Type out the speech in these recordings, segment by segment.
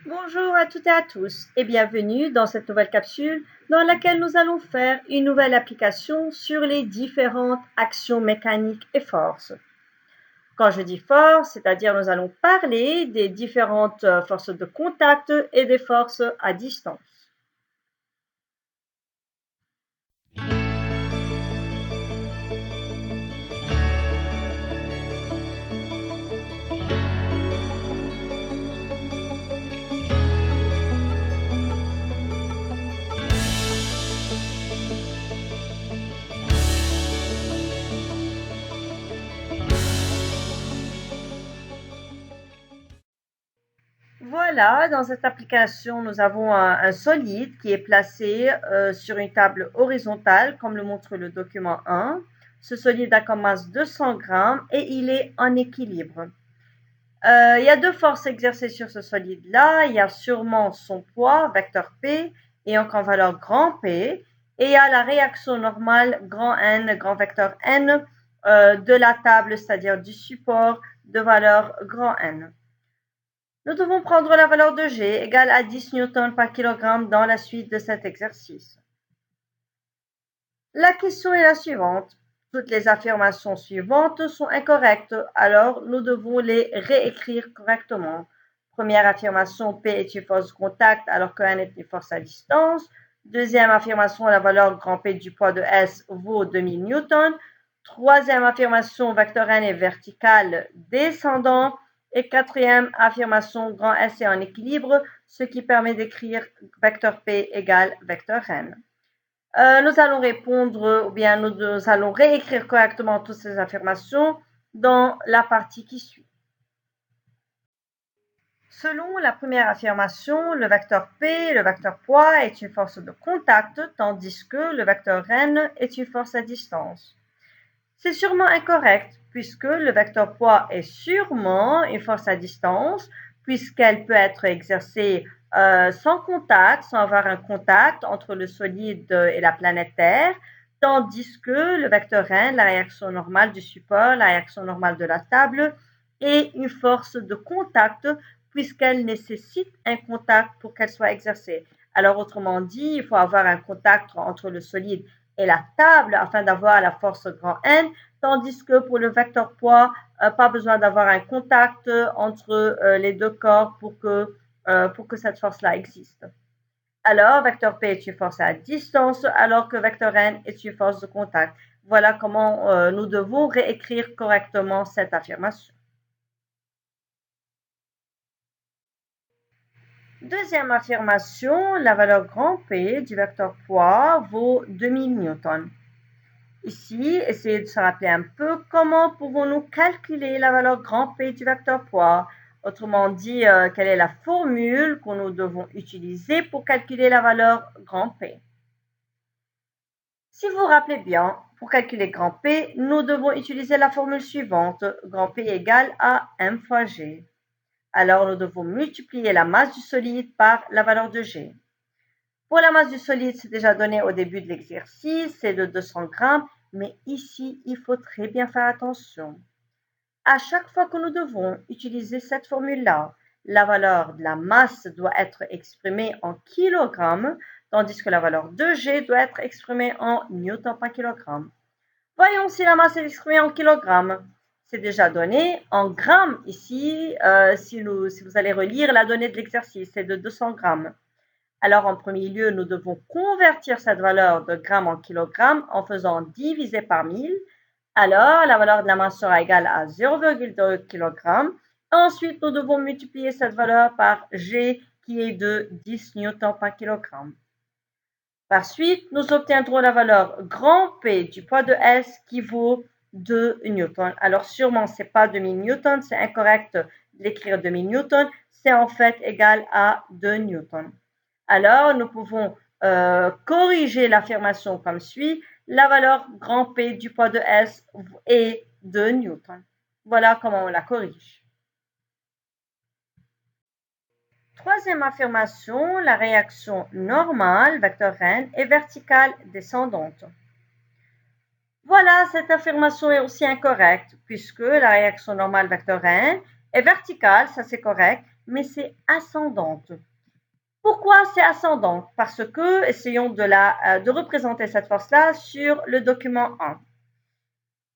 Bonjour à toutes et à tous et bienvenue dans cette nouvelle capsule dans laquelle nous allons faire une nouvelle application sur les différentes actions mécaniques et forces. Quand je dis force, c'est-à-dire nous allons parler des différentes forces de contact et des forces à distance. Voilà, dans cette application, nous avons un solide qui est placé sur une table horizontale, comme le montre le document 1. Ce solide a comme masse 200 grammes et il est en équilibre. Il y a deux forces exercées sur ce solide-là. Il y a sûrement son poids, vecteur P, et donc en valeur grand P. Et il y a la réaction normale, grand N, grand vecteur N, de la table, c'est-à-dire du support, de valeur grand N. Nous devons prendre la valeur de G égale à 10 newtons par kilogramme dans la suite de cet exercice. La question est la suivante. Toutes les affirmations suivantes sont incorrectes, alors nous devons les réécrire correctement. Première affirmation, P est une force de contact alors que N est une force à distance. Deuxième affirmation, la valeur grand P du poids de S vaut 2000 newtons. Troisième affirmation, vecteur N est vertical descendant. Et quatrième affirmation, grand S est en équilibre, ce qui permet d'écrire vecteur P égale vecteur N. Nous allons répondre, ou bien nous allons réécrire correctement toutes ces affirmations dans la partie qui suit. Selon la première affirmation, le vecteur P, le vecteur poids, est une force de contact, tandis que le vecteur N est une force à distance. C'est sûrement incorrect, puisque le vecteur poids est sûrement une force à distance, puisqu'elle peut être exercée sans contact, sans avoir un contact entre le solide et la planète Terre, tandis que le vecteur N, la réaction normale du support, la réaction normale de la table, est une force de contact, puisqu'elle nécessite un contact pour qu'elle soit exercée. Alors, autrement dit, il faut avoir un contact entre le solide et la table afin d'avoir la force grand N, tandis que pour le vecteur poids, pas besoin d'avoir un contact entre les deux corps pour que cette force-là existe. Alors, vecteur P est une force à distance, alors que vecteur N est une force de contact. Voilà comment nous devons réécrire correctement cette affirmation. Deuxième affirmation, la valeur grand P du vecteur poids vaut 2000 newtons. Ici, essayez de se rappeler un peu comment pouvons-nous calculer la valeur grand P du vecteur poids. Autrement dit, quelle est la formule que nous devons utiliser pour calculer la valeur grand P. Si vous vous rappelez bien, pour calculer grand P, nous devons utiliser la formule suivante, grand P égale à m fois G. Alors, nous devons multiplier la masse du solide par la valeur de G. Pour la masse du solide, c'est déjà donné au début de l'exercice, c'est de 200 grammes, mais ici, il faut très bien faire attention. À chaque fois que nous devons utiliser cette formule-là, la valeur de la masse doit être exprimée en kilogrammes, tandis que la valeur de G doit être exprimée en newton par kilogramme. Voyons si la masse est exprimée en kilogrammes. C'est déjà donné en grammes ici, si vous allez relire la donnée de l'exercice, c'est de 200 grammes. Alors, en premier lieu, nous devons convertir cette valeur de grammes en kilogrammes en faisant diviser par 1000. Alors, la valeur de la masse sera égale à 0,2 kg. Ensuite, nous devons multiplier cette valeur par G qui est de 10 newtons par kilogramme. Par suite, nous obtiendrons la valeur grand P du poids de S qui vaut 2 newtons. Alors, sûrement, ce n'est pas 2000 newtons, c'est incorrect d'écrire 2000 newtons, c'est en fait égal à 2 newtons. Alors, nous pouvons corriger l'affirmation comme suit. La valeur grand P du poids de S est 2 newtons. Voilà comment on la corrige. Troisième affirmation, la réaction normale, vecteur N, est verticale descendante. Voilà, cette affirmation est aussi incorrecte puisque la réaction normale, vecteur N, est verticale, ça c'est correct, mais c'est ascendante. Pourquoi c'est ascendante? Parce que, essayons de représenter cette force-là sur le document 1.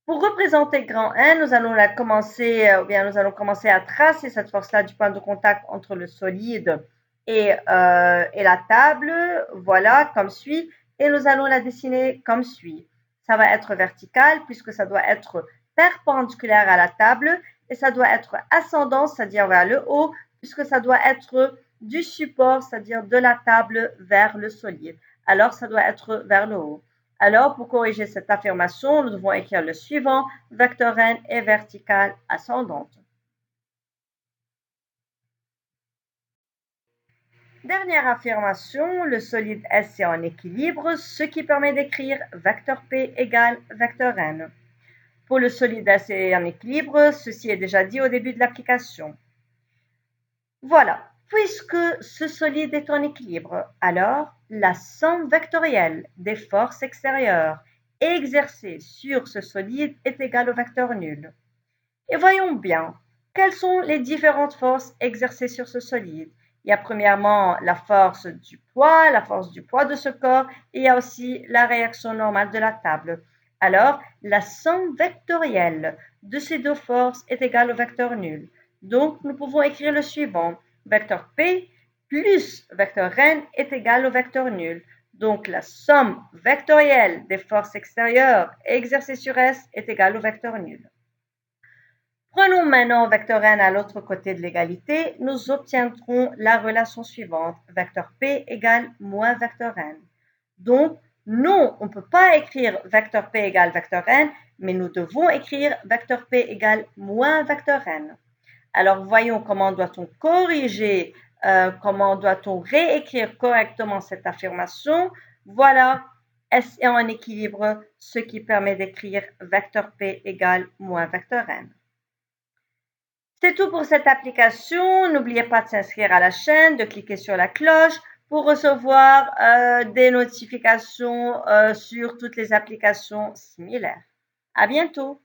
Pour représenter grand N, nous allons commencer à tracer cette force-là du point de contact entre le solide et la table, voilà, comme suit, et nous allons la dessiner comme suit. Ça va être vertical puisque ça doit être perpendiculaire à la table et ça doit être ascendant, c'est-à-dire vers le haut, puisque ça doit être du support, c'est-à-dire de la table vers le solide. Alors, ça doit être vers le haut. Alors, pour corriger cette affirmation, nous devons écrire le suivant, vecteur n est vertical ascendante. Dernière affirmation, le solide S est en équilibre, ce qui permet d'écrire vecteur P égale vecteur n. Pour le solide S est en équilibre, ceci est déjà dit au début de l'application. Voilà, puisque ce solide est en équilibre, alors la somme vectorielle des forces extérieures exercées sur ce solide est égale au vecteur nul. Et voyons bien, quelles sont les différentes forces exercées sur ce solide? Il y a premièrement la force du poids de ce corps, et il y a aussi la réaction normale de la table. Alors, la somme vectorielle de ces deux forces est égale au vecteur nul. Donc, nous pouvons écrire le suivant. Vecteur P plus vecteur N est égal au vecteur nul. Donc, la somme vectorielle des forces extérieures exercées sur S est égale au vecteur nul. Prenons maintenant vecteur n à l'autre côté de l'égalité, nous obtiendrons la relation suivante, vecteur p égale moins vecteur n. Donc, non, on ne peut pas écrire vecteur p égale vecteur n, mais nous devons écrire vecteur p égale moins vecteur n. Alors, voyons comment doit-on corriger, comment doit-on réécrire correctement cette affirmation. Voilà, S est en équilibre, ce qui permet d'écrire vecteur p égale moins vecteur n. C'est tout pour cette application. N'oubliez pas de s'inscrire à la chaîne, de cliquer sur la cloche pour recevoir des notifications sur toutes les applications similaires. À bientôt!